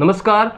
नमस्कार,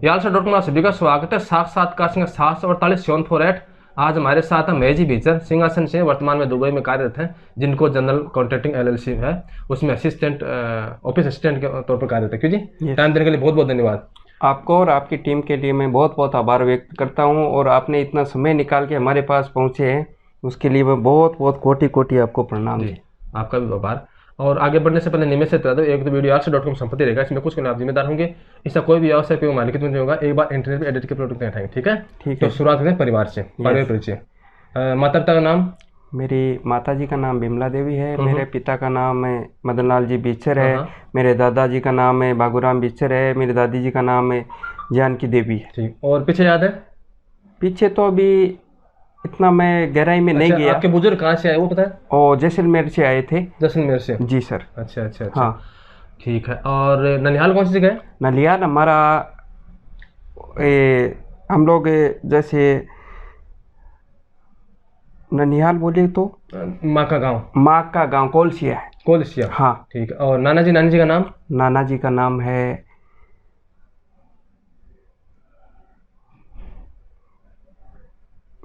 यालसा.com में सभी का स्वागत है। साक्षात्कार संख्या 748 आज हमारे साथ है महेश जी बीचर, सिंहासन से वर्तमान में दुबई में कार्यरत हैं, जिनको जनरल कॉन्ट्रैक्टिंग LLC है, उसमें असिस्टेंट ऑफिस असिस्टेंट के तौर पर कार्यरत है। क्यों जी, टाइम देने के लिए बहुत बहुत धन्यवाद। आपको और आपकी टीम के लिए मैं बहुत बहुत आभार व्यक्त करता हूं, और आपने इतना समय निकाल के हमारे पास पहुंचे हैं, उसके लिए मैं बहुत बहुत कोटि कोटि आपको प्रणाम जी। आपका भी आभार। और आगे बढ़ने से पहले नियमित से बता दो, एक तो वीडियो यालसा.com संपत्ति रहेगा, इसमें कुछ आप जिम्मेदार होंगे, इसका कोई भी व्यवसाय पे मालिक नहीं होगा। एक बार इंटरनेट पे एडिट के प्रोडक्ट उठाएंगे, ठीक है? ठीक है। तो शुरुआत करें परिवार से, परिवार परिचय। माता पिता का नाम? मेरी माता जी का नाम बिमला देवी है, मेरे पिता का नाम है मदन लाल जी बीचर है, मेरे दादाजी का नाम है बाबूराम बीचर है, मेरी दादी जी का नाम है जानकी देवी है। ठीक, और पीछे याद है? पीछे तो अभी इतना मैं गहराई में नहीं गया। आपके बुजुर्ग कहाँ से आए वो पता है? और जैसलमेर से आए थे। जैसलमेर से? जी सर। अच्छा अच्छा अच्छा, हाँ ठीक है। और ननिहाल कौन सी जगह है? ननिहाल हमारा हम लोग जैसे ननिहाल बोले तो माँ का गांव कोलसिया है। कोलसिया, हाँ ठीक है। और नाना जी का नाम? नाना जी का नाम है,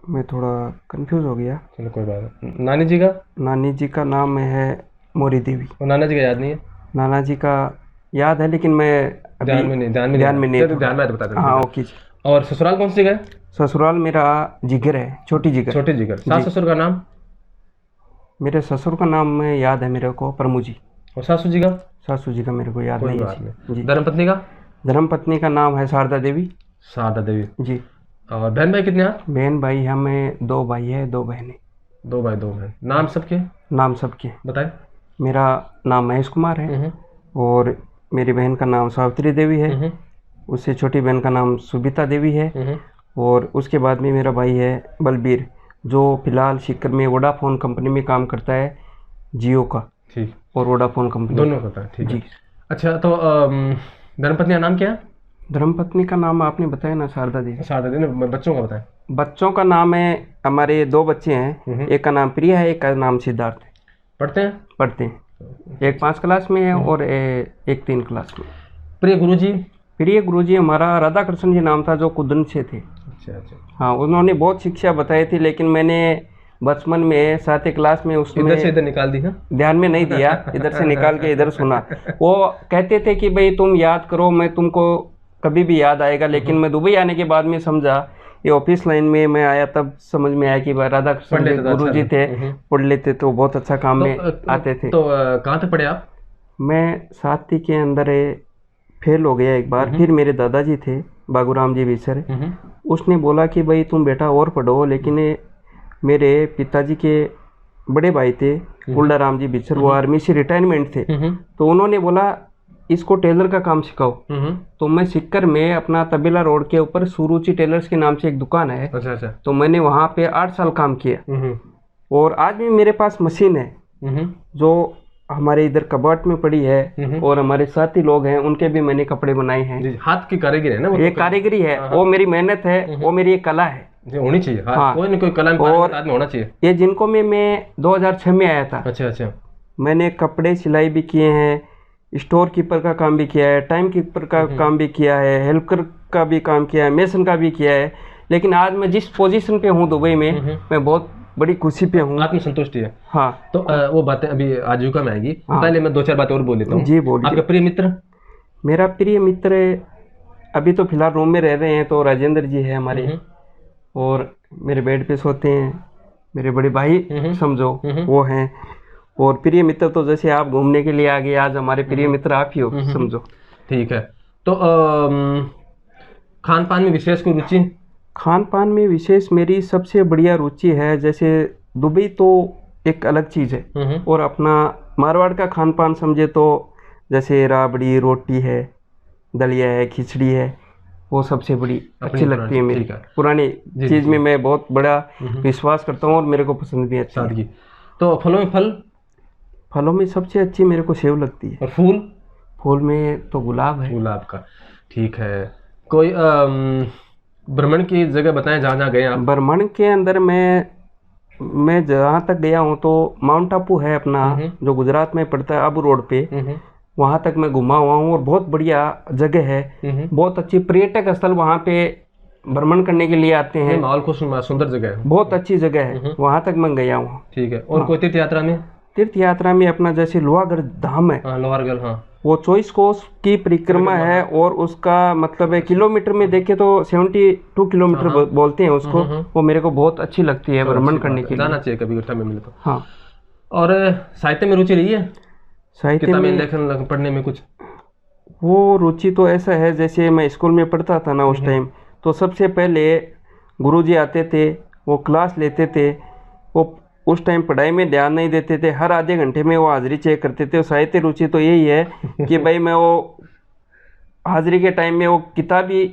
मैं थोड़ा कंफ्यूज हो गया। चलो कोई बात नहीं। नानी जी का नाम है मोरी देवी। और नाना जी का याद नहीं है? नाना जी का याद है, लेकिन मैं ध्यान में नहीं बता दें। हाँ ओके जी। और ससुराल कौन सी जगह है? ससुराल मेरा जिगर है, छोटी जिगर। सास ससुर का नाम? मेरे ससुर का नाम याद है मेरे को, प्रमु जी। और सासू जी का मेरे को याद नहीं है जी। धर्मपत्नी का नाम है शारदा देवी जी। और बहन भाई कितने हैं? बहन भाई हमें 2 भाई है, 2 बहनें। 2 भाई 2 बहन। नाम सबके बताएं। मेरा नाम महेश कुमार है, और मेरी बहन का नाम सावित्री देवी है, उससे छोटी बहन का नाम सुबिता देवी है, और उसके बाद में मेरा भाई है बलबीर, जो फिलहाल सीकर में वोडाफोन कंपनी में काम करता है, जियो का। ठीक। और वोडाफोन कंपनी दोनों करता है, ठीक है। अच्छा, तो धर्मपत्नी का नाम क्या है? धर्मपत्नी का नाम आपने बताया ना, शारदा देवी। बच्चों का बताएं। बच्चों का नाम है, हमारे 2 बच्चे हैं, एक का नाम प्रिया है, एक का नाम सिद्धार्थ है। पढ़ते हैं। एक 5 क्लास में है और एक 3 क्लास में। प्रिय गुरुजी हमारा राधा कृष्ण जी नाम था, जो कुदन से थे। अच्छा। हाँ, उन्होंने बहुत शिक्षा बताई थी, लेकिन मैंने बचपन में 7वीं क्लास में उसमें इधर से इधर निकाल दी, ध्यान में नहीं दिया, इधर से निकाल के इधर सुना। वो कहते थे कि भाई तुम याद करो, मैं तुमको कभी भी याद आएगा। लेकिन मैं दुबई आने के बाद में समझा, ये ऑफिस लाइन में मैं आया तब समझ में आया कि राधा कृष्ण गुरुजी थे, पढ़ लेते तो बहुत अच्छा काम में आते थे। तो कहाँ तक पढ़े आप? मैं 7वीं के अंदर फेल हो गया एक बार। फिर मेरे दादाजी थे बाबूराम जी बीचर, उसने बोला कि भाई तुम बेटा और पढ़ो। लेकिन मेरे पिताजी के बड़े भाई थे कुल्लाराम जी बीचर, वो आर्मी से रिटायरमेंट थे, तो उन्होंने बोला इसको टेलर का काम सिखाओ। तो मैं सीकर में अपना तबेला रोड के ऊपर सुरुचि टेलर्स के नाम से एक दुकान है। अच्छा। तो मैंने वहाँ पे 8 साल काम किया, और आज भी मेरे पास मशीन है जो हमारे इधर कबाट में पड़ी है, और हमारे साथी लोग हैं उनके भी मैंने कपड़े बनाए हैं। हाथ की कारीगरी है ना वो? ये कारीगरी है, वो मेरी मेहनत है, वो मेरी एक कला है, होनी चाहिए। हाँ, कोई न कोई कला में होना चाहिए। ये जिनको मैं 2006 में आया था। अच्छा। मैंने कपड़े सिलाई भी किए हैं, स्टोर कीपर का काम भी किया है, टाइम कीपर का काम भी किया है, हेल्पर का भी काम किया है, मेसन का भी किया है। लेकिन आज मैं जिस पोजीशन पे हूँ दुबई में, मैं बहुत बड़ी खुशी पे हूँ, आत्मसंतुष्टि है। हाँ। तो वो बातें अभी आजीविका में आएगी। हाँ। पहले मैं 2-4 बातें और बोल लेता हूँ। जी बोलिए। आपका प्रिय मित्र? मेरा प्रिय मित्र अभी तो फिलहाल रूम में रह रहे हैं, तो राजेंद्र जी है हमारे, और मेरे बेड पे सोते हैं, मेरे बड़े भाई समझो वो हैं। और प्रिय मित्र तो जैसे आप घूमने के लिए आ गए, आज हमारे प्रिय मित्र आप ही हो, समझो। ठीक है। तो खान पान में विशेष कोई रुचि? खान पान में विशेष मेरी सबसे बढ़िया रुचि है, जैसे दुबई तो एक अलग चीज़ है, और अपना मारवाड़ का खान पान समझे तो जैसे राबड़ी, रोटी है, दलिया है, खिचड़ी है, वो सबसे बड़ी अच्छी लगती है मेरी। पुरानी चीज़ में मैं बहुत बड़ा विश्वास करता हूँ, और मेरे को पसंद भी अच्छा है। तो फलों में सबसे अच्छी मेरे को सेव लगती है। और फूल में तो गुलाब है। गुलाब का, ठीक है। कोई भ्रमण की जगह बताएं जहाँ गए आप? भ्रमण के अंदर मैं जहाँ तक गया हूँ तो माउंट आबू है अपना, जो गुजरात में पड़ता है, आबू रोड पे। वहाँ तक मैं घुमा हुआ हूँ और बहुत बढ़िया जगह है, बहुत अच्छी पर्यटक स्थल वहाँ पे भ्रमण करने के लिए आते हैं। माहौल को सुंदर जगह है, बहुत अच्छी जगह है, वहाँ तक मैं गया हूँ। ठीक है। और कोई तीर्थ यात्रा में? तीर्थ यात्रा में अपना जैसे लोहागढ़ धाम है, लोहारगढ़, हाँ, वो 24 कोस की परिक्रमा है और उसका मतलब है किलोमीटर में देखे तो 72 किलोमीटर बोलते हैं उसको। वो मेरे को बहुत अच्छी लगती है भ्रमण करने के लिए, जाना चाहिए कभी टाइम मिले तो। हाँ। और साहित्य में रुचि रही है? साहित्य किताबें में लेखन पढ़ने में कुछ? वो रुचि तो ऐसा है, जैसे मैं स्कूल में पढ़ता था ना उस टाइम, तो सबसे पहले गुरुजी आते थे, वो क्लास लेते थे, वो उस टाइम पढ़ाई में ध्यान नहीं देते थे, हर आधे घंटे में वो हाजिरी चेक करते थे। साहित्य रुचि तो यही है कि भाई मैं वो हाजिरी के टाइम में वो किताब ही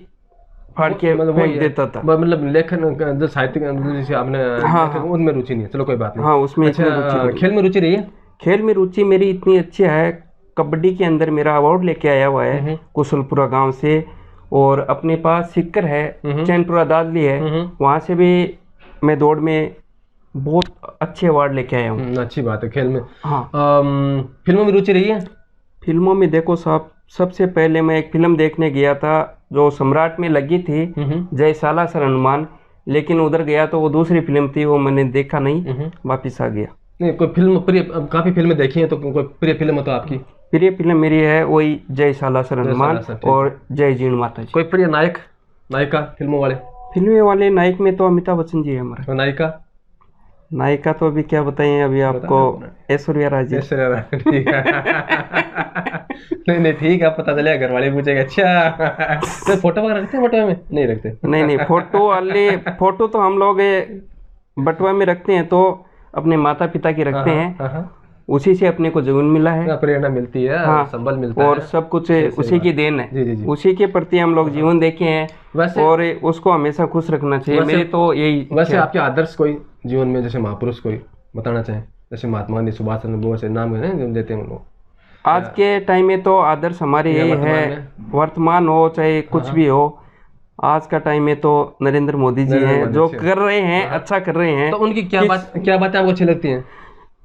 फाड़ के फेंक देता था। मतलब लेखन जो साहित्य जैसे आपने उनमें रुचि नहीं है, चलो कोई बात नहीं। हाँ, उसमें अच्छा, खेल में रुचि रही है? खेल में रुचि मेरी इतनी अच्छी है, कबड्डी के अंदर मेरा अवार्ड लेके आया हुआ है कुशलपुरा गांव से, और अपने पास सिक्कर है चैनपुरा दादली है, वहाँ से भी मैं दौड़ में बहुत अच्छे अवार्ड लेके आया हूँ। अच्छी बात है खेल में। हाँ। फिल्मों में रुचि रही है? फिल्मों में देखो साहब, सबसे पहले मैं एक फिल्म देखने गया था जो सम्राट में लगी थी, जय सालासर हनुमान, लेकिन उधर गया तो वो दूसरी फिल्म थी, वो मैंने देखा नहीं, वापिस आ गया। नहीं, कोई फिल्म प्रिय, काफी फिल्में देखी हैं, तो कोई प्रिय फिल्म है तो आपकी? प्रिय फिल्म मेरी है वही जय सालासर हनुमान और जय जीण माता जी। कोई प्रिय नायक नायिका फिल्मों वाले? फिल्में वाले नायक में तो अमिताभ बच्चन जी है हमारे। नायिका? नायिका तो अभी क्या बताएं अभी आपको, ऐश्वर्या राय जी। ऐश्वर्या राय, ठीक है। नहीं ठीक है, पता चलेगा, घर वाले पूछेंगे अच्छा तो फोटो वगैरह रखते हैं बटुआ में? नहीं रखते? नहीं फोटो तो हम लोग बटुआ में रखते हैं तो अपने माता पिता की रखते हैं, उसी से अपने को जीवन मिला है, प्रेरणा मिलती है, हाँ, संबल मिलता और है, सब कुछ उसी की देन है। जी। उसी के प्रति हम लोग जीवन देखे हैं, और उसको हमेशा खुश रखना चाहिए, मेरी तो यही। वैसे आपके आदर्श कोई जीवन में, जैसे महापुरुष कोई बताना चाहें, जैसे महात्मा गांधी, सुभाष चंद्र बोस, नाम देते हैं लोग आज के टाइम में, तो आदर्श हमारे यही है, वर्तमान हो चाहे कुछ भी हो, आज का टाइम में तो नरेंद्र मोदी जी हैं, जो कर रहे हैं अच्छा कर रहे हैं। तो उनकी क्या बातें आपको अच्छी लगती हैं?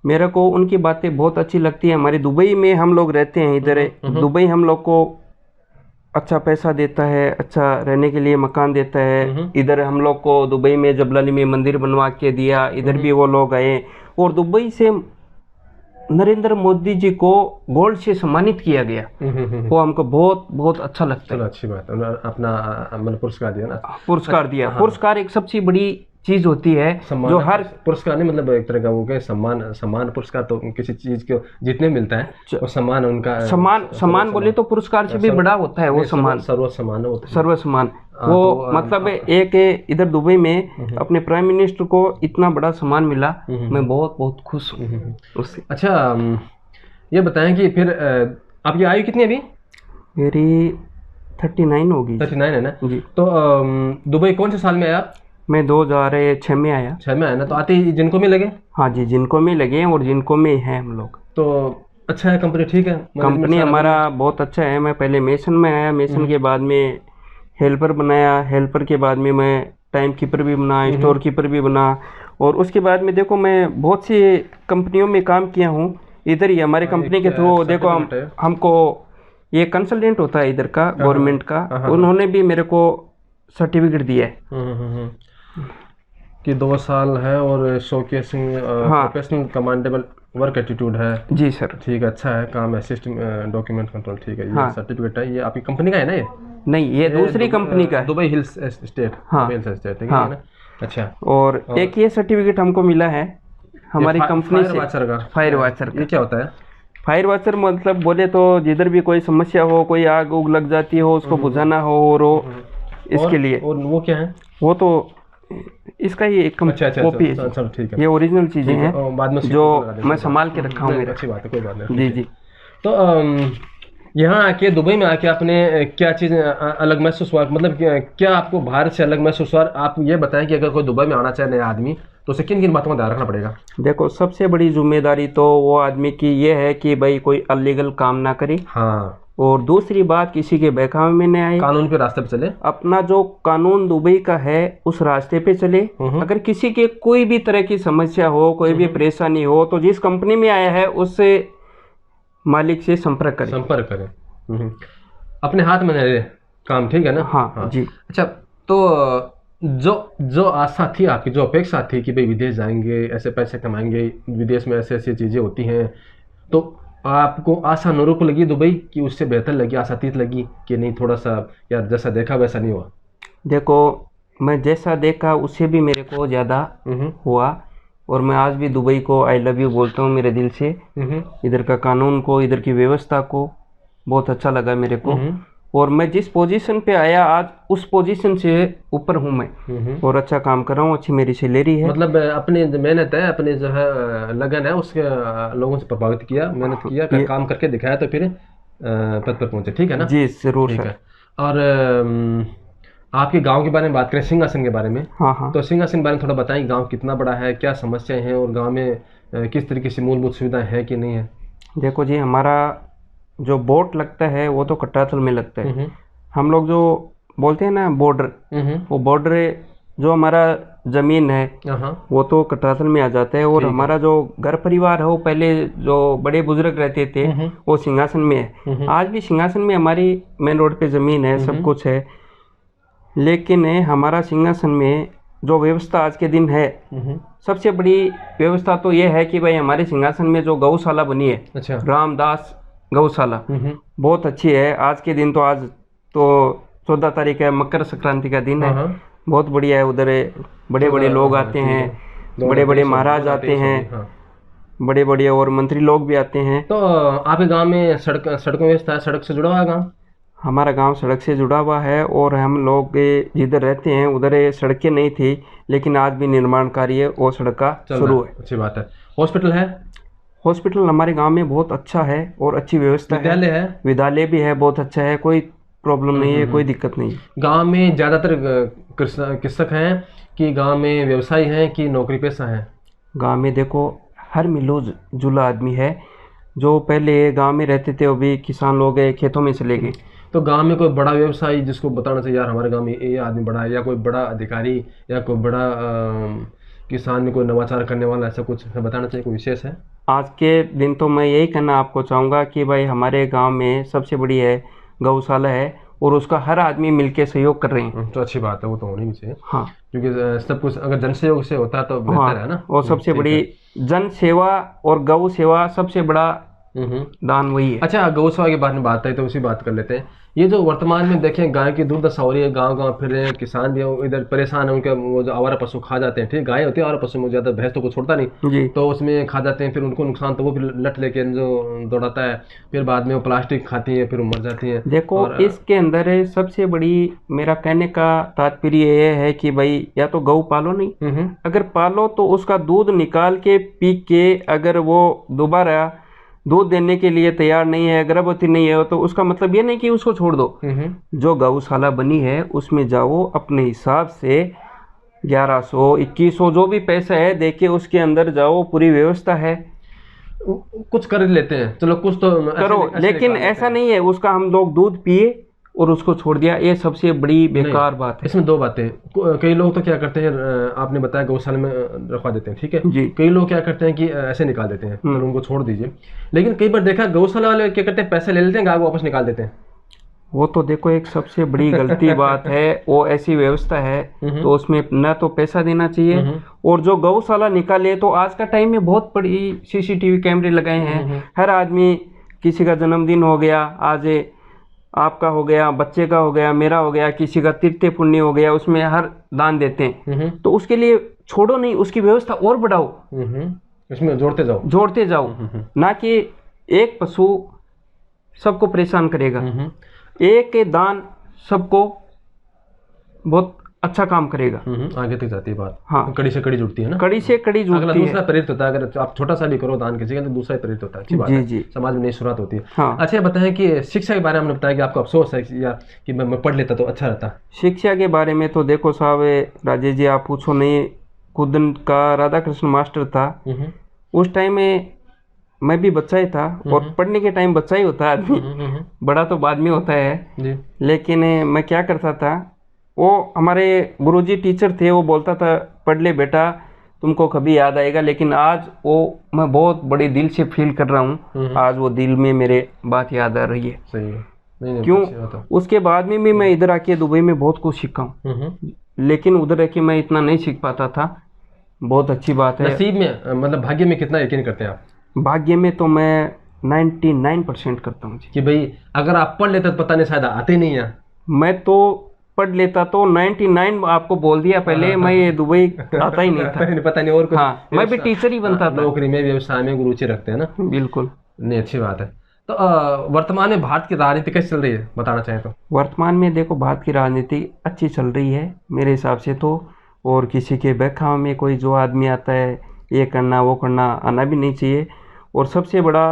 मेरे को उनकी बातें बहुत अच्छी लगती है। हमारी दुबई में हम लोग रहते हैं, इधर दुबई हम लोग को अच्छा पैसा देता है, अच्छा रहने के लिए मकान देता है। इधर हम लोग को दुबई में जबलाली में मंदिर बनवा के दिया, इधर भी वो लोग आए, और दुबई से नरेंद्र मोदी जी को गोल्ड से सम्मानित किया गया, वो हमको बहुत बहुत अच्छा लगता है। अच्छी बात है, अपना पुरस्कार दिया ना, पुरस्कार दिया। पुरस्कार एक सबसे बड़ी चीज होती है, जो हर पुरस्कार नहीं, मतलब एक तरह का वो क्या, सम्मान पुरस्कार तो किसी चीज को जितने मिलता है वो सम्मान, उनका सम्मान बोले तो पुरस्कार से भी बड़ा होता है वो सम्मान, सर्व सम्मान। वो मतलब एक इधर दुबई में अपने प्राइम मिनिस्टर को इतना बड़ा सम्मान मिला, मैं बहुत बहुत खुश हूँ उससे। अच्छा, ये बताएं कि फिर आपकी आयु कितनी अभी? मेरी 39 होगी। 39 है ना जी। तो दुबई कौन से साल में आया आप? मैं 2006 में आया। 6 में आया ना, तो आते ही जिनको में लगे? हाँ जी, जिनको में लगे हैं, और जिनको में हैं हम लोग। तो अच्छा है, कंपनी ठीक है? कंपनी हमारा बहुत अच्छा है। मैं पहले मेसन में आया, मेसन के बाद में हेल्पर बनाया, हेल्पर के बाद में मैं टाइम कीपर भी बना, स्टोर कीपर भी बना, और उसके बाद में देखो मैं बहुत सी कंपनियों में काम किया हूँ। इधर ही हमारे कंपनी के थ्रू देखो हमको ये कंसल्टेंट होता है इधर का, गवर्नमेंट का, उन्होंने भी मेरे को सर्टिफिकेट दिया है कि 2 साल है और showcasing professional commendable work attitude है। जी सर। ठीक है, अच्छा है काम है, सिस्टम डॉक्यूमेंट कंट्रोल, ठीक है। ये सर्टिफिकेट है, ये आपकी कंपनी का है ना? ये नहीं, ये दूसरी कंपनी का है, दुबई हिल्स स्टेट। हाँ, हिल्स स्टेट, ठीक है ना? अच्छा, और एक ये सर्टिफिकेट हमको मिला है हमारी कंपनी से, फायर वॉचर का। ये क्या होता है? फायर वॉचर मतलब बोले तो जिधर भी कोई समस्या हो, कोई आग उग लग जाती हो, उसको बुझाना हो, और इसके लिए। और वो क्या है? वो तो इसका ही एक कॉपी है। चलो ठीक है, ये ओरिजिनल चीजें हैं बाद में जो मैं संभाल के रखा हूँ। अच्छी बात है, कोई बात नहीं। जी जी। तो यहाँ आके, दुबई में आके आपने क्या चीज़ अलग महसूस हुआ, मतलब क्या आपको भारत से अलग महसूस हुआ? आप ये बताएं कि अगर कोई दुबई में आना चाहे नया आदमी, तो उसे किन किन बातों का ध्यान रखना पड़ेगा? देखो, सबसे बड़ी जिम्मेदारी तो वो आदमी की ये है कि भाई कोई अनलीगल काम ना करे। हाँ। और दूसरी बात, किसी के बहकावे में न आए, कानून के रास्ते पे चले, अपना जो कानून दुबई का है उस रास्ते पे चले। अगर किसी के कोई भी तरह की समस्या हो, कोई भी परेशानी हो, तो जिस कंपनी में आया है उससे मालिक से संपर्क करें। संपर्क करें। अपने हाथ में रहे काम, ठीक है ना? हाँ जी। अच्छा, तो जो जो आशा थी आपकी, जो अपेक्षा थी कि भाई विदेश जाएंगे, ऐसे पैसे कमाएंगे, विदेश में ऐसे ऐसी चीज़ें होती हैं, तो आपको आशा अनुरूप लगी दुबई कि उससे बेहतर लगी, आशातीत लगी कि नहीं, थोड़ा सा यार जैसा देखा वैसा नहीं हुआ? देखो, मैं जैसा देखा उससे भी मेरे को ज़्यादा हुआ, और मैं आज भी दुबई को आई लव यू बोलता हूँ मेरे दिल से। इधर का कानून को, इधर की व्यवस्था को बहुत अच्छा लगा मेरे को, और मैं जिस पोजीशन पे आया आज उस पोजीशन से ऊपर हूँ मैं, और अच्छा काम कर रहा हूँ, अच्छी मेरी सैलरी है। मतलब अपनी जो मेहनत है, अपनी जो है लगन है, उसके लोगों से प्रभावित किया, मेहनत किया, काम करके दिखाया, तो फिर पद पर पहुंचे, ठीक है ना? जी जरूर ठीक सर। है। और आपके गांव के बारे में बात करें, सिंहासन के बारे में, हाँ। तो सिंहासन के बारे में थोड़ा बताएं, गांव कितना बड़ा है, क्या समस्याएं हैं, और गांव में किस तरीके से मूलभूत सुविधाएं हैं कि नहीं है? देखो जी, हमारा जो बोट लगता है वो तो कट्टाथल में लगता है। हम लोग जो बोलते हैं ना बॉर्डर, वो बॉर्डर जो हमारा जमीन है वो तो कट्टाथल में आ जाता है, और हमारा जो घर परिवार है वो पहले जो बड़े बुजुर्ग रहते थे वो सिंहासन में है। आज भी सिंहासन में हमारी मेन रोड पे जमीन है, सब कुछ है, लेकिन हमारा सिंहासन में जो व्यवस्था आज के दिन है, सबसे बड़ी व्यवस्था तो ये है कि भाई हमारे सिंहासन में जो गौशाला बनी है, अच्छा, रामदास गौशाला, बहुत अच्छी है। आज के दिन तो, आज तो 14 तारीख है, मकर संक्रांति का दिन है, बहुत बढ़िया है। उधर बड़े बड़े लोग आते हैं, बड़े बड़े महाराज आते हैं, बड़े बड़े और मंत्री लोग भी आते हैं। तो आपके गांव में सड़कों व्यवस्था है, सड़क से जुड़ा हुआ है गांव? हमारा गांव सड़क से जुड़ा हुआ है, और हम लोग जिधर रहते हैं उधर सड़कें नहीं थी, लेकिन आज भी निर्माण कार्य वो सड़क का शुरू है। अच्छी बात है। हॉस्पिटल है? हॉस्पिटल हमारे गांव में बहुत अच्छा है और अच्छी व्यवस्था है। विद्यालय है? विद्यालय भी है, बहुत अच्छा है, कोई प्रॉब्लम नहीं है, कोई दिक्कत नहीं। गांव में ज़्यादातर कृषक हैं कि गांव में व्यवसायी हैं कि नौकरी पेशा हैं? गांव में देखो हर मिलो जुला आदमी है, जो पहले गांव में रहते थे वो भी किसान लोग हैं, खेतों में चले गए। तो गांव में कोई बड़ा व्यवसायी जिसको बताना चाहिए यार हमारे गांव में ये आदमी बड़ा है, या कोई बड़ा अधिकारी, या कोई बड़ा किसान में कोई नवाचार करने वाला, ऐसा कुछ बताना चाहिए, कोई विशेष है? आज के दिन तो मैं यही कहना आपको चाहूँगा कि भाई हमारे गांव में सबसे बड़ी है गौशाला है, और उसका हर आदमी मिलके सहयोग कर रहे हैं। तो अच्छी बात है, वो तो होनी भी चाहिए। हाँ, क्योंकि सब कुछ अगर जन सहयोग से होता है तो बेहतर है ना। और सबसे बड़ी जन सेवा और गौ सेवा सबसे बड़ा दान वही है। अच्छा, गौसेवा के बारे में बात है तो उसी बात कर लेते हैं। ये जो वर्तमान में देखें गाय की दुर्दशा हो रही है, गांव गांव फिर रहे हैं, किसान भी इधर परेशान है, उनके वो जो आवारा पशु खा जाते हैं, ठीक, गाय होती है आवारा पशु में, ज़्यादा भैंस तो कुछ छोड़ता नहीं जी। तो उसमें खा जाते हैं, फिर उनको नुकसान, तो वो फिर लट लेके जो दौड़ाता है, फिर बाद में वो प्लास्टिक खाती है, फिर वो मर जाती है। देखो इसके अंदर सबसे बड़ी मेरा कहने का तात्पर्य ये है कि भाई या तो गौ पालो नहीं, अगर पालो तो उसका दूध निकाल के पी के, अगर वो दोबारा दूध देने के लिए तैयार नहीं है, गर्भवती नहीं है, तो उसका मतलब ये नहीं कि उसको छोड़ दो। जो गौशाला बनी है उसमें जाओ, अपने हिसाब से 1100 2100 जो भी पैसा है देके उसके अंदर जाओ, पूरी व्यवस्था है, कुछ कर लेते हैं, चलो कुछ तो करो, लेकिन ऐसा नहीं है उसका हम लोग दूध पिए और उसको छोड़ दिया, ये सबसे बड़ी बेकार बात है। इसमें दो बातें, कई लोग तो क्या करते हैं, आपने बताया गौशाला में रखवा देते हैं, ठीक है जी। कई लोग क्या करते हैं कि ऐसे निकाल देते हैं, तो उनको छोड़ दीजिए, लेकिन कई बार देखा गौशाला वाले क्या करते हैं, पैसे ले लेते हैं, गाय वापस निकाल देते हैं। वो तो देखो एक सबसे बड़ी गलती बात है, वो ऐसी व्यवस्था है तो उसमें न तो पैसा देना चाहिए, और जो गौशाला निकाले तो आज का टाइम में बहुत बड़ी CCTV कैमरे लगाए हैं, हर आदमी, किसी का जन्मदिन हो गया, आज आपका हो गया, बच्चे का हो गया, मेरा हो गया, किसी का तीर्थ पुण्य हो गया, उसमें हर दान देते हैं, तो उसके लिए छोड़ो नहीं, उसकी व्यवस्था और बढ़ाओ, इसमें जोड़ते जाओ, ना कि एक पशु सबको परेशान करेगा, एक दान सबको बहुत अच्छा काम करेगा, आगे तक जाती है बात। हाँ, कड़ी से कड़ी जुड़ती है ना, कड़ी से कड़ी जुड़ती है। अगला दूसरा प्रेरित होता है, अगर आप छोटा सा भी करो दान किसी का तो दूसरा प्रेरित होता है, अच्छी बात है, समाज में नई शुरुआत होती है। हाँ। अच्छा बताएं कि शिक्षा के बारे में हमने बताया कि आपको अफसोस है या कि मैं पढ़ लेता तो अच्छा रहता। शिक्षा के बारे में तो देखो साहब राजेश जी, आप पूछो नहीं, खुद का राधा कृष्ण मास्टर था, उस टाइम में मैं भी बच्चा ही था, और पढ़ने के टाइम बच्चा ही होता है आदमी, बड़ा तो बाद में होता है। लेकिन मैं क्या करता था, वो हमारे गुरुजी टीचर थे, वो बोलता था पढ़ ले बेटा, तुमको कभी याद आएगा। लेकिन आज वो मैं बहुत बड़े दिल से फील कर रहा हूँ, आज वो दिल में मेरे बात याद आ रही है। सही है। नहीं, क्यों? अच्छी बात है। उसके बाद में भी मैं इधर आके दुबई में बहुत कुछ सीखा हूँ, लेकिन उधर रह के मैं इतना नहीं सीख पाता था। बहुत अच्छी बात है। नसीब में मतलब भाग्य में कितना यकीन करते हैं आप? भाग्य में तो मैं 99% करता हूँ जी। कि भाई अगर आप पढ़ लेते तो पता नहीं शायद आते नहीं है। मैं तो पढ़ लेता तो 99 आपको बोल दिया पहले, मैं ये दुबई आता ही नहीं था। पता नहीं और कुछ। हाँ, मैं भी टीचर ही बनता था। नौकरी में, व्यवसाय में रुचि रखते हैं ना। बिल्कुल। नहीं, अच्छी बात है। तो वर्तमान में भारत की राजनीति कैसे चल रही है, बताना चाहें तो? वर्तमान में देखो, भारत की राजनीति अच्छी चल रही है मेरे हिसाब से तो। और किसी के बहकावे में कोई जो आदमी आता है ये करना वो करना, आना भी नहीं चाहिए। और सबसे बड़ा,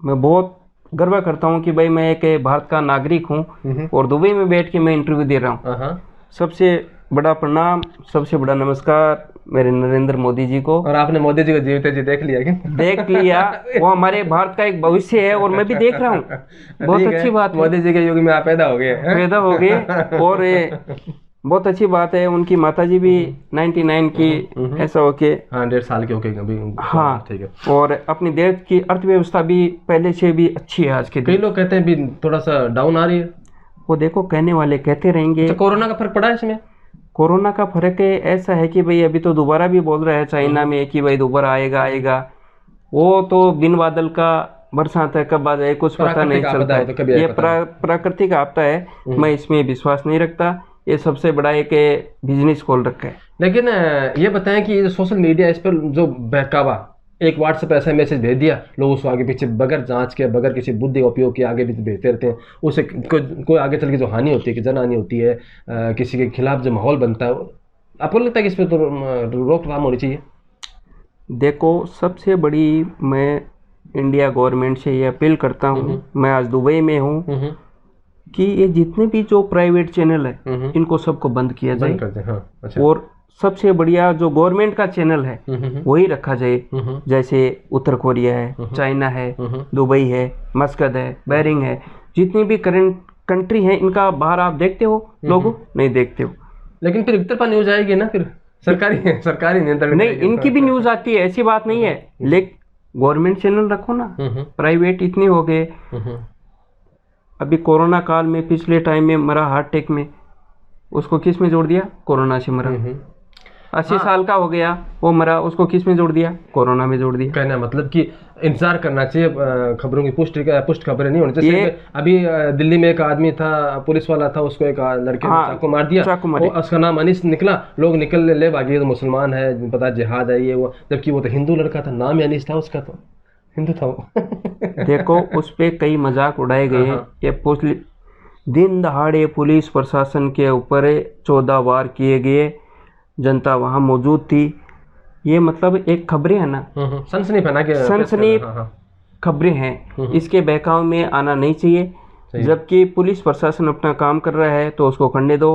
मैं बहुत गर्व करता हूँ कि भाई मैं एक भारत का नागरिक हूँ और दुबई में बैठ के मैं इंटरव्यू दे रहा हूँ। सबसे बड़ा प्रणाम, सबसे बड़ा नमस्कार मेरे नरेंद्र मोदी जी को। और आपने मोदी जी को जीवित जी देख लिया क्या? देख लिया, वो हमारे भारत का एक भविष्य है और मैं भी देख रहा हूँ। बहुत अच्छी बात है। मोदी जी के युग में आप पैदा हो गए। पैदा हो गए और बहुत अच्छी बात है। उनकी माताजी भी 99 की ऐसा होके 100 साल के होके अभी। हाँ, ठीक है। और अपनी देश की अर्थव्यवस्था भी पहले से भी अच्छी है आज के कई दिन। लोग कहते हैं भी थोड़ा सा डाउन आ रही है। वो देखो, कहने वाले कहते रहेंगे। तो कोरोना का फर्क पड़ा है इसमें? कोरोना का फर्क है, ऐसा है कि भाई अभी तो दोबारा भी बोल रहा है चाइना में कि भाई दोबारा आएगा। वो तो बिन बादल का बरसात है, कब आ जाए कुछ पता नहीं चलता है। तो ये प्राकृतिक आपदा है, मैं इसमें विश्वास नहीं रखता। ये सबसे बड़ा एक बिजनेस खोल रखा है। लेकिन ये बताएं कि ये सोशल मीडिया, इस पर जो बहकावा, एक व्हाट्सएप ऐसा मैसेज भेज दिया, लोग उसको आगे पीछे बगैर जांच के, बगैर किसी बुद्धि का उपयोग के आगे पीछे भेजते रहते हैं। उससे कोई आगे चल के जो हानि होती है, कि जनहानि होती है, किसी के खिलाफ जो माहौल बनता है, आपको लगता है कि इस पर तो रोकथाम होनी चाहिए? देखो, सबसे बड़ी मैं इंडिया गवर्नमेंट से ये अपील करता हूँ, मैं आज दुबई में हूँ, कि ये जितने भी जो प्राइवेट चैनल है इनको सबको बंद किया जाए। हाँ, अच्छा। और सबसे बढ़िया जो गवर्नमेंट का चैनल है वही रखा जाए। जैसे उत्तर कोरिया है, चाइना है, दुबई है, मस्कत है, बहरीन है, जितनी भी करंट कंट्री है, इनका बाहर आप देखते हो लोगों? नहीं देखते हो। लेकिन फिर एक तरफा न्यूज आएगी ना, फिर सरकारी नियंत्रण नहीं, इनकी भी न्यूज आती है, ऐसी बात नहीं है। लेकिन गवर्नमेंट चैनल रखो ना, प्राइवेट इतने हो गए। अभी कोरोना काल में पिछले टाइम में मरा हार्ट अटैक में, उसको किस में जोड़ दिया? कोरोना से मरा। 80 साल का हो गया, वो मरा, उसको किस में जोड़ दिया? कोरोना में जोड़ दिया। कहना मतलब कि इंतजार करना चाहिए, खबरों की पुष्ट खबरें नहीं होनी चाहिए। अभी दिल्ली में एक आदमी था, पुलिस वाला था, उसको एक लड़के ने चाकू मार दिया, उसका नाम अनीस निकला, लोग निकल ले भागे, तो मुसलमान है, पता जिहाद है ये वो, जबकि वो तो हिंदू लड़का था, नाम ही अनीस था उसका, तो हिंदू था वो। देखो, उस पे कई मजाक उड़ाए गए। ये दिन दहाड़े पुलिस प्रशासन के ऊपर 14 वार किए गए, जनता वहां मौजूद थी। ये मतलब एक खबरें है ना, सनसनी फैला के, सनसनी खबरें हैं, इसके बहकाव में आना नहीं चाहिए। जबकि पुलिस प्रशासन अपना काम कर रहा है तो उसको करने दो।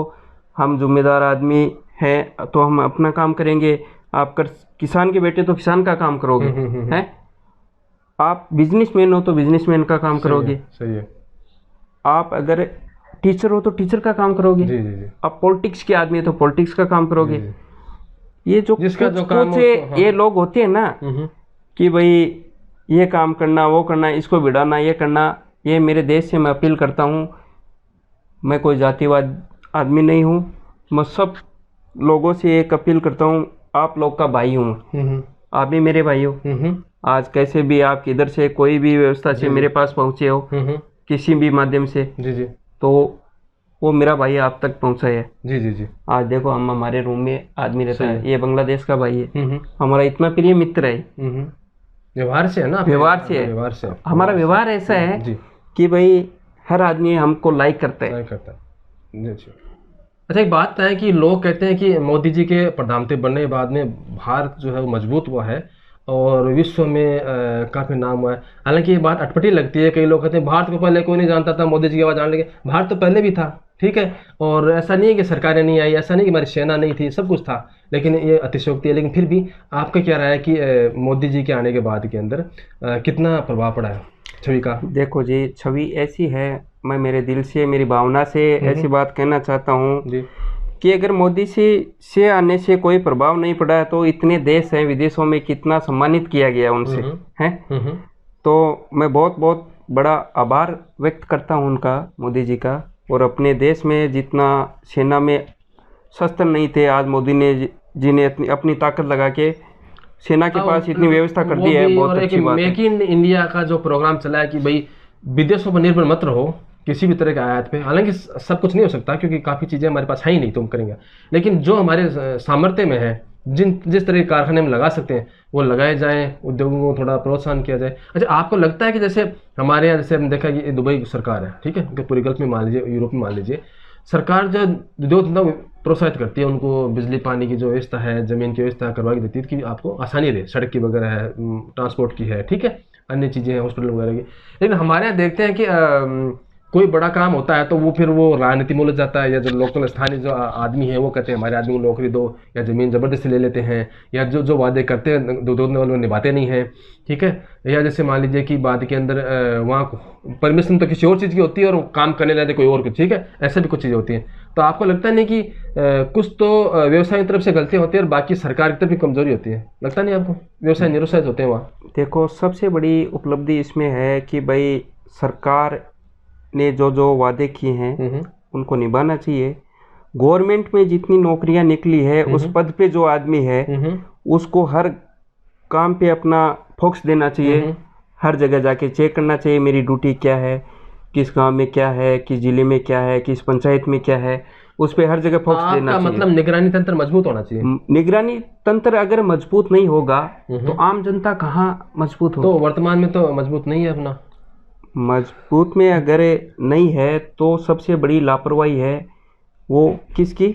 हम जिम्मेदार आदमी हैं तो हम अपना काम करेंगे। आप किसान के बेटे तो किसान का काम करोगे, हैं? आप बिजनेसमैन हो तो बिजनेसमैन का काम करोगे। सही है। आप अगर टीचर हो तो टीचर का काम करोगे। जी, जी, जी। आप पॉलिटिक्स के आदमी है तो पॉलिटिक्स का काम करोगे। ये जो कुछ ये लोग होते हैं ना कि भाई ये काम करना, वो करना, इसको बिड़ाना, ये करना, ये मेरे देश से मैं अपील करता हूँ। मैं कोई जातिवाद आदमी नहीं हूँ, मैं सब लोगों से एक अपील करता हूँ, आप लोग का भाई हूँ, आप भी मेरे भाई हो। आज कैसे भी आप किधर से कोई भी व्यवस्था से मेरे पास पहुँचे हो, किसी भी माध्यम से, तो वो मेरा भाई आप तक पहुँचा है। जी। आज देखो, हम हमारे रूम में आदमी रहता है, ये बांग्लादेश का भाई है, हमारा इतना प्रिय मित्र है। व्यवहार से है ना, व्यवहार से हमारा व्यवहार ऐसा है कि भाई हर आदमी हमको लाइक करता है। अच्छा, एक बात है कि लोग कहते हैं कि मोदी जी के प्रधानमंत्री बनने के बाद में भारत जो है वो मजबूत हुआ है और विश्व में काफ़ी नाम हुआ है। हालांकि ये बात अटपटी लगती है, कई लोग कहते हैं भारत को पहले कोई नहीं जानता था, मोदी जी के बाद जानने लगे। भारत तो पहले भी था, ठीक है, और ऐसा नहीं है कि सरकारें नहीं आई, ऐसा नहीं कि हमारी सेना नहीं थी, सब कुछ था, लेकिन ये अतिशयोक्ति है। लेकिन फिर भी आपका क्या राय है कि मोदी जी के आने के बाद के अंदर कितना प्रभाव पड़ा है छवि का? देखो जी, छवि ऐसी है, मैं मेरे दिल से, मेरी भावना से ऐसी बात कहना चाहता हूँ कि अगर मोदी से आने से कोई प्रभाव नहीं पड़ा तो इतने देश हैं विदेशों में कितना सम्मानित किया गया उनसे हैं। तो मैं बहुत बहुत बड़ा आभार व्यक्त करता हूं उनका, मोदी जी का। और अपने देश में जितना सेना में शस्त्र नहीं थे, आज मोदी जी ने अपनी ताकत लगा के सेना के पास इतनी व्यवस्था कर दी है, बहुत अच्छी बात है। मेक इन इंडिया का जो प्रोग्राम चला है कि भाई विदेशों पर निर्भर मत रहो किसी भी तरह के आयात पे। हालांकि सब कुछ नहीं हो सकता क्योंकि काफ़ी चीज़ें हमारे पास है ही नहीं, तुम करेंगे। लेकिन जो हमारे सामर्थ्य में है, जिस तरह के कारखाने में लगा सकते हैं वो लगाए जाएं, उद्योगों को थोड़ा प्रोत्साहन किया जाए। अच्छा, आपको लगता है कि जैसे हमारे यहाँ, जैसे हमने देखा कि दुबई सरकार है, ठीक है, पूरी गल्फ में मान लीजिए, यूरोप में मान लीजिए, सरकार जो उद्योग धंधा प्रोत्साहित करती है, उनको बिजली पानी की जो व्यवस्था है, जमीन की व्यवस्था करवा के देती है कि आपको आसानी रहे, सड़क की वगैरह है, ट्रांसपोर्ट की है, ठीक है, अन्य चीज़ें हैं, हॉस्पिटल वगैरह की। लेकिन हमारे यहाँ देखते हैं कि कोई बड़ा काम होता है तो वो फिर वो राजनीति में उलझ जाता है, या जो लोकल स्थानीय जो आदमी है वो कहते हैं हमारे आदमी को नौकरी दो, या ज़मीन ज़बरदस्ती ले लेते हैं, या जो वादे करते हैं दो वाले निभाते नहीं हैं, ठीक है। या जैसे मान लीजिए कि बाद के अंदर वहाँ परमिशन तो किसी और चीज़ की होती है और काम करने लेते कोई और कुछ, ठीक है, ऐसे भी कुछ चीज़ें होती हैं। तो आपको लगता नहीं कि कुछ तो व्यवसाय की तरफ से गलतियाँ होती है और बाकी सरकार की तरफ भी कमजोरी होती है? लगता नहीं आपको व्यवसाय निरुत्साहित होते हैं वहाँ? देखो, सबसे बड़ी उपलब्धि इसमें है कि भाई सरकार ने जो वादे किए हैं उनको निभाना चाहिए। गवर्नमेंट में जितनी नौकरियां निकली है, उस पद पे जो आदमी है उसको हर काम पे अपना फोकस देना चाहिए, हर जगह जाके चेक करना चाहिए मेरी ड्यूटी क्या है, किस गांव में क्या है, किस जिले में क्या है, किस पंचायत में क्या है, उस पे हर जगह फोकस देना चाहिए। मतलब निगरानी तंत्र मजबूत होना चाहिए। निगरानी तंत्र अगर मजबूत नहीं होगा तो आम जनता कहाँ मजबूत होगी? तो वर्तमान में तो मजबूत नहीं है अपना। मजबूत में अगर नहीं है तो सबसे बड़ी लापरवाही है वो किसकी?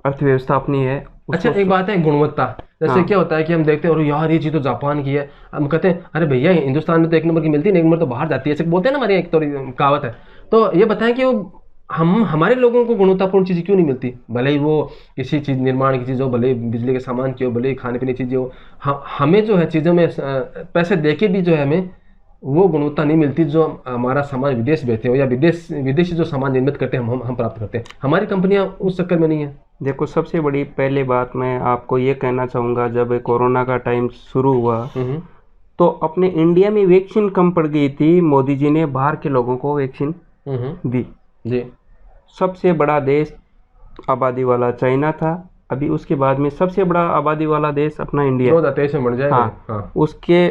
अर्थव्यवस्था अपनी है। अच्छा, एक बात है गुणवत्ता। जैसे क्या होता है कि हम देखते हैं और यार ये चीज़ तो जापान की है, हम कहते हैं अरे भैया हिंदुस्तान में तो एक नंबर की मिलती है, एक नंबर तो बाहर जाती है, ऐसे बोलते हैं ना, हमारे एक तो कहावत है। तो ये बताएं कि वो हमारे लोगों को गुणवत्तापूर्ण चीज़ क्यों नहीं मिलती? भले ही वो किसी चीज़ निर्माण की चीज़ हो, भले ही बिजली के सामान की हो, भले ही खाने पीने की चीज़ें हो, हमें जो है चीज़ों में पैसे दे के भी जो है हमें वो गुणवत्ता नहीं मिलती जो हमारा सामान विदेश भेजते हो या विदेशी जो सामान निर्मित करते हैं हम प्राप्त करते हैं। हमारी कंपनियां उस चक्कर में नहीं है। देखो, सबसे बड़ी पहले बात मैं आपको ये कहना चाहूँगा, जब कोरोना का टाइम शुरू हुआ तो अपने इंडिया में वैक्सीन कम पड़ गई थी, मोदी जी ने बाहर के लोगों को वैक्सीन दी जी। सबसे बड़ा देश आबादी वाला चाइना था, अभी उसके बाद में सबसे बड़ा आबादी वाला देश अपना इंडिया 2023 में बन जाएगा। हाँ। उसके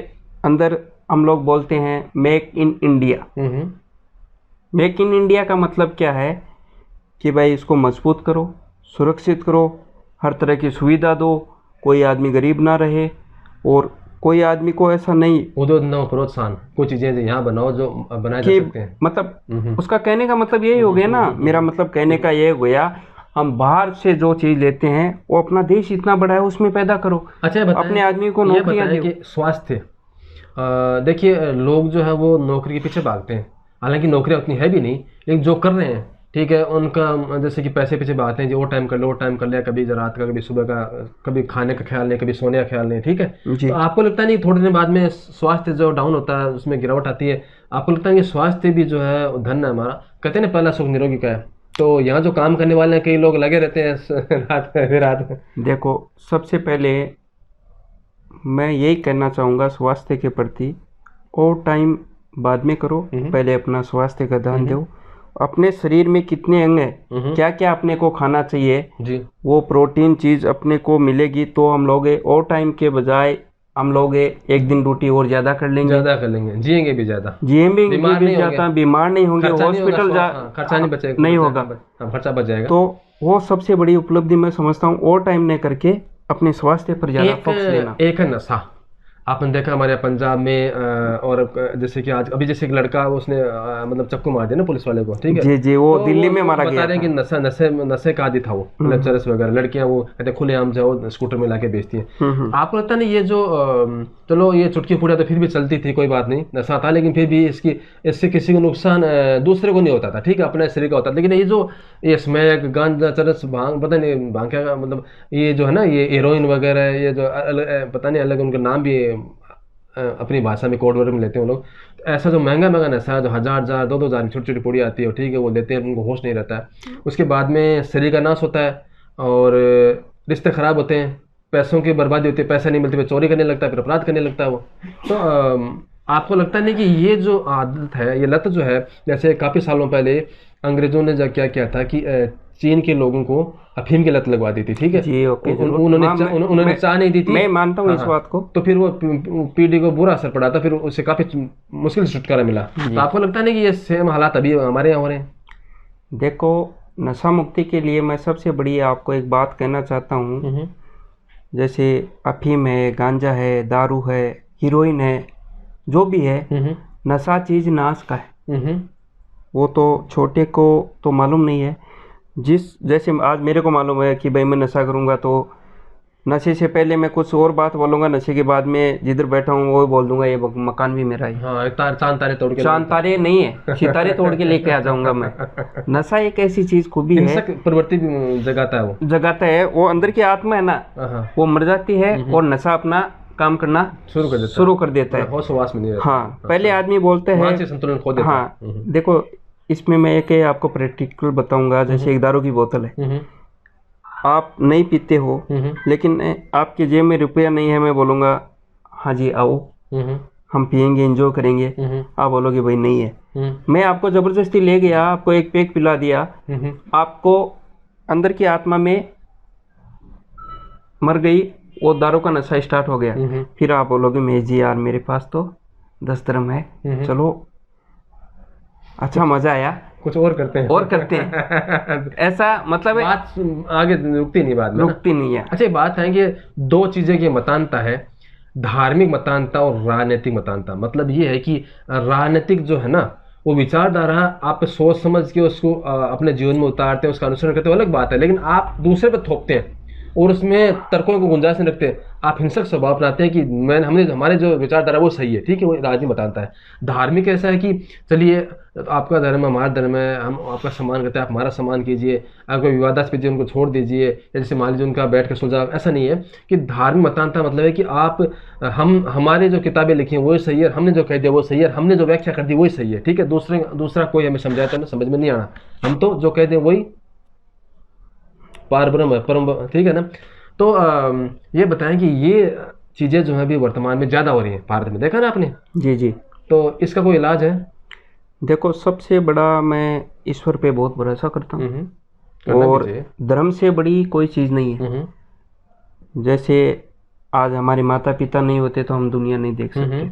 अंदर हम लोग बोलते हैं make in India. Make in India का मतलब क्या है कि भाई इसको मजबूत करो, सुरक्षित करो, हर तरह की सुविधा दो, कोई आदमी गरीब ना रहे और कोई आदमी को ऐसा नहीं प्रोत्साहन, कुछ चीज़ें यहाँ बनाओ जो बनाए जा सकते हैं। मतलब उसका कहने का मतलब यही हो गया ना, मेरा मतलब कहने का ये हो गया, हम बाहर से जो चीज़ लेते हैं वो अपना देश इतना बड़ा है उसमें पैदा करो। अच्छा, अपने आदमी को नौकरियां दो। स्वास्थ्य, देखिए लोग जो है वो नौकरी के पीछे भागते हैं, हालांकि नौकरियां उतनी है भी नहीं, लेकिन जो कर रहे हैं ठीक है, उनका जैसे कि पैसे पीछे भागते हैं, जो वो टाइम कर लो, वो टाइम कर लिया, कभी रात का, कभी सुबह का, कभी खाने का ख्याल नहीं, कभी सोने का ख्याल नहीं, ठीक है। तो आपको लगता नहीं थोड़े दिन बाद में स्वास्थ्य जो डाउन होता है उसमें गिरावट आती है? आपको लगता है कि स्वास्थ्य भी जो है धन है हमारा, कहते हैं ना पहला सुख निरोगी का है, तो यहाँ जो काम करने वाले हैं कई लोग लगे रहते हैं रात में। देखो, सबसे पहले मैं यही कहना चाहूँगा स्वास्थ्य के प्रति, और टाइम बाद में करो, पहले अपना स्वास्थ्य का ध्यान दो। अपने शरीर में कितने अंग हैं, क्या क्या अपने को खाना चाहिए जी, वो प्रोटीन चीज़ अपने को मिलेगी तो हम लोग और टाइम के बजाय हम लोग एक दिन ड्यूटी और ज़्यादा कर लेंगे, जिएंगे भी ज़्यादा, बीमार नहीं होंगे, हॉस्पिटल खर्चा नहीं बचेगा, नहीं होगा, खर्चा बच जाएगा। तो वो सबसे बड़ी उपलब्धि मैं समझता हूँ, और टाइम नहीं करके अपने स्वास्थ्य पर ज़्यादा फोकस देना। एक है नशा, आपने देखा हमारे पंजाब में और जैसे कि आज अभी जैसे एक लड़का उसने मतलब चक्कू मार दिया ना पुलिस वाले को, ठीक है जी, वो तो दिल्ली में मारा गया। बता रहे हैं कि नशे का आदी था वो, मतलब चरस वगैरह, लड़कियां वो कहते खुलेआम जाओ स्कूटर में लाके बेचती हैं। आपको लगता नहीं ये जो चलो ये चुटकी फूटा तो फिर भी चलती थी, कोई बात नहीं, नशा था, लेकिन फिर भी इससे किसी को नुकसान दूसरे को नहीं होता था, ठीक है, अपने शरीर का होता था। लेकिन ये जो ये स्मैक, गांजा, चरस, भांग, पता नहीं भांग क्या, मतलब ये जो है ना, ये हेरोइन वगैरह, ये जो पता नहीं अलग उनके नाम भी अपनी भाषा में कोड वर्ड में लेते हैं वो लोग। तो ऐसा जो महंगा महंगा नशा है, जो 1000 2,000 की छोटी छोटी पुड़ी आती है, ठीक है, वो लेते हैं, उनको होश नहीं रहता है। उसके बाद में शरीर का नाश होता है और रिश्ते खराब होते हैं, पैसों की बर्बादी होती है, पैसा नहीं मिलते, फिर चोरी करने लगता है, फिर अपराध करने लगता है वो। तो आपको लगता नहीं कि ये जो आदत है, ये लत जो है, जैसे काफ़ी सालों पहले अंग्रेजों ने क्या किया था कि चीन के लोगों को अफीम की लत लगवा दी थी, ठीक है। जी ओके, जरूर। उन्होंने चाह नहीं दी थी, मैं मानता हूँ इस हाँ, बात को। तो फिर वो पीढ़ी को बुरा असर पड़ा था, फिर उससे काफ़ी मुश्किल से छुटकारा मिला। तो आपको लगता नहीं कि ये सेम हालात अभी हमारे यहाँ हो रहे हैं? देखो, नशा मुक्ति के लिए मैं सबसे बड़ी आपको एक बात कहना चाहता हूँ। जैसे अफीम है, गांजा है, दारू है, हीरोइन है, जो भी है, नशा चीज नाश का है। वो तो छोटे को तो मालूम नहीं है। जैसे आज मेरे को मालूम है कि भाई मैं नशा करूँगा तो नशे से पहले मैं कुछ और बात बोलूँगा, नशे के बाद में जिधर बैठा हूँ वो बोल दूंगा ये मकान भी मेरा है। हाँ, चांद तारे तोड़ के, चांद तारे नहीं है, सितारे तोड़ के लेके आ जाऊंगा मैं। नशा एक ऐसी चीज खूबी है, हिंसक प्रवृत्ति भी जगाता है, वो जगाता है। वो अंदर की आत्मा है ना, वो मर जाती है और नशा अपना काम करना शुरू कर देता है। होश हवास में नहीं रहता। हाँ, पहले आदमी बोलते हैं, मानसिक संतुलन खो देता है। हाँ, देखो इसमें मैं एक आपको प्रैक्टिकल बताऊंगा। जैसे एक दारू की बोतल है, आप नहीं पीते हो, लेकिन आपके जेब में रुपया नहीं है, मैं बोलूँगा हाँ जी आओ हम पियेंगे, एंजॉय करेंगे। आप बोलोगे भाई नहीं है। मैं आपको ज़बरदस्ती ले गया, आपको एक पैक पिला दिया, आपको अंदर की आत्मा में मर गई, वो दारू का नशा स्टार्ट हो गया। फिर आप बोलोगे मैं जी यार मेरे पास तो 10 dirham है, चलो अच्छा मज़ा आया, कुछ और करते हैं। ऐसा मतलब है, बात आगे रुकती नहीं, बाद में रुकती नहीं है। अच्छा, बात है कि दो चीजें की मतानता है, धार्मिक मतानता और राजनीतिक मतानता। मतलब ये है कि राजनीतिक जो है ना, वो विचारधारा आप सोच समझ के उसको अपने जीवन में उतारते हैं, उसका अनुसरण करते हैं, अलग बात है। लेकिन आप दूसरे पर थोपते हैं और उसमें तर्कों को गुंजाइश नहीं रखते, आप हिंसक स्वभाव अपनाते हैं कि हमारे जो विचारधारा वो सही है, ठीक है, वो राजनीति बताता है। धार्मिक ऐसा है कि चलिए आपका धर्म है, हमारा धर्म है, हम आपका सम्मान करते हैं, आप हमारा सम्मान कीजिए, आपको विवादास्पद उनको छोड़ दीजिए, जैसे मान लीजिए उनका बैठ कर सुलझाव। ऐसा नहीं है कि धार्मिक मतानता मतलब है कि आप हमारे जो किताबें लिखी हैं वही सही है, हमने जो कह दिया वो सही है, हमने जो व्याख्या कर दी वही सही है, ठीक है। दूसरा कोई हमें समझाए तो समझ में नहीं आना, हम तो जो कह दें वही पार ब्रह्म है, परम, ठीक है ना। तो ये बताएं कि ये चीज़ें जो है अभी वर्तमान में ज़्यादा हो रही हैं भारत में, देखा ना आपने? जी जी। तो इसका कोई इलाज है? देखो, सबसे बड़ा मैं ईश्वर पे बहुत भरोसा करता हूँ, करना भी और चाहिए। धर्म से बड़ी कोई चीज़ नहीं है। जैसे आज हमारे माता पिता नहीं होते तो हम दुनिया नहीं देख सकते थे,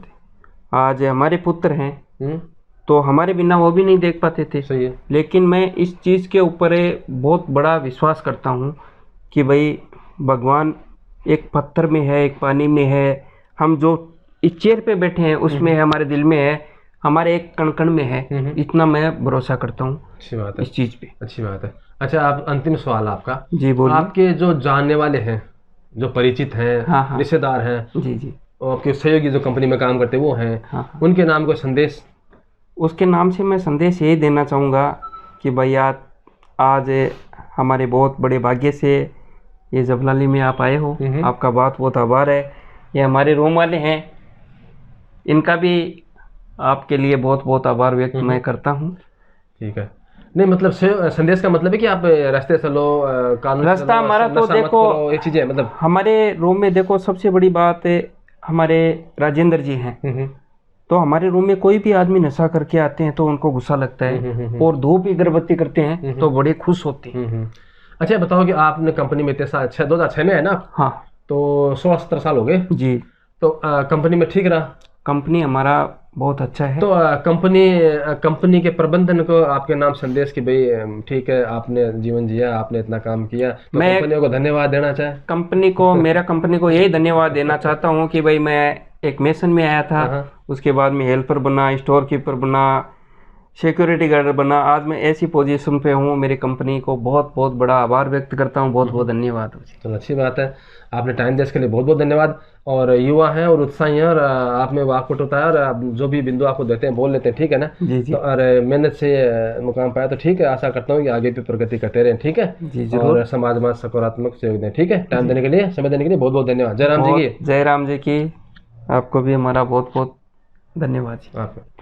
आज हमारे पुत्र हैं तो हमारे बिना वो भी नहीं देख पाते थे। सही है। लेकिन मैं इस चीज़ के ऊपर बहुत बड़ा विश्वास करता हूँ कि भाई भगवान एक पत्थर में है, एक पानी में है, हम जो इस चेयर पे बैठे हैं उसमें है, हमारे दिल में है, हमारे एक कण कण में है। इतना मैं भरोसा करता हूँ। अच्छी बात है इस चीज़ पे। अच्छी बात है। अच्छा, आप अंतिम सवाल आपका। जी बोलिए। आपके जो जानने वाले हैं, जो परिचित हैं, हाँ। रिश्तेदार हैं, जी जी, और आपके सहयोगी जो कंपनी में काम करते हैं वो हैं, हाँ। उनके नाम को संदेश? उसके नाम से मैं संदेश यही देना चाहूँगा कि भैया आज हमारे बहुत बड़े भाग्य से ये जबलाली में आप आए हो, आपका बहुत आभार है। ये हमारे रोम वाले हैं, इनका भी आपके लिए बहुत आभार व्यक्त मैं करता हूँ। ठीक है। नहीं, मतलब संदेश का मतलब है कि आप रास्ते चलो, कानून रास्ता हमारा तो देखो, ये चीजें मतलब हमारे रोम में देखो सबसे बड़ी बात है, हमारे राजेंद्र जी हैं, तो हमारे रूम में कोई भी आदमी नशा करके आते हैं तो उनको गुस्सा लगता है, और धूप अगरबत्ती करते हैं तो बड़े खुश होते हैं। अच्छा, बताओ कि आपने कंपनी में 2006 में है ना? हाँ। तो 16-17 साल हो गए जी। तो कंपनी में ठीक रहा? कंपनी हमारा बहुत अच्छा है। तो कंपनी के प्रबंधन को आपके नाम संदेश कि भाई ठीक है, आपने जीवन जिया, आपने इतना काम किया, तो मैं कंपनी को धन्यवाद देना चाहे? कंपनी को मेरा कंपनी को यही धन्यवाद देना चाहता हूँ कि भाई मैं एक मेसन में आया था, उसके बाद में हेल्पर बना, स्टोर कीपर बना, सिक्योरिटी गार्ड बना, आज मैं ऐसी पोजीशन पे हूँ। मेरी कंपनी को बहुत बड़ा आभार व्यक्त करता हूँ, बहुत धन्यवाद। चलो, अच्छी बात है, आपने टाइम दिया इसके लिए बहुत धन्यवाद। और युवा हैं और उत्साही हैं, और आप में वाकपट होता है, और जो भी बिंदु आपको देते हैं बोल लेते हैं, ठीक है ना? जी जी। तो और मेहनत से मुकाम पाया तो ठीक है, आशा करता हूँ कि आगे भी प्रगति करते रहें, ठीक है जी जरूर। और समाज में सकारात्मक सहयोग दें, ठीक है। टाइम देने के लिए, समय देने के लिए बहुत धन्यवाद। जय राम जी की। जय राम जी की। आपको भी हमारा बहुत बहुत धन्यवाद जी। ओके।